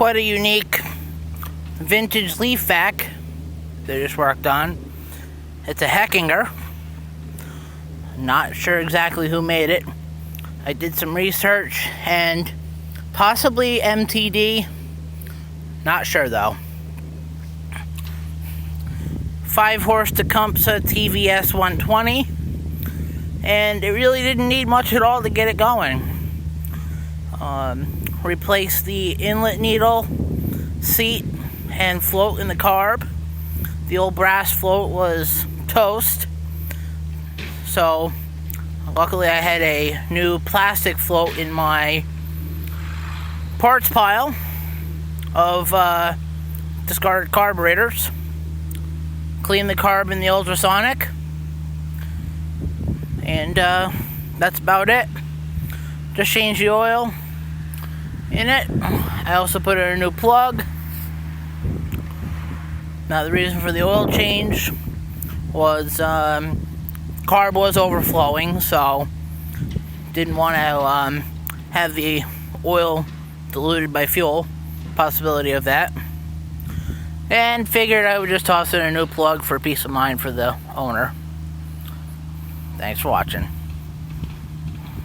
quite a unique vintage leaf vac they just worked on. It's a Heckinger. Not sure exactly who made it. I did some research and possibly MTD. Not sure though. 5-horse Tecumseh TVS 120. And it really didn't need much at all to get it going. Replaced the inlet needle, seat, and float in the carb. The old brass float was toast. So, luckily I had a new plastic float in my parts pile of discarded carburetors. Cleaned the carb in the ultrasonic. And that's about it. Just changed the oil in it. I also put in a new plug. Now the reason for the oil change was carb was overflowing, so didn't want to have the oil diluted by fuel. Possibility of that. And figured I would just toss in a new plug for peace of mind for the owner. Thanks for watching.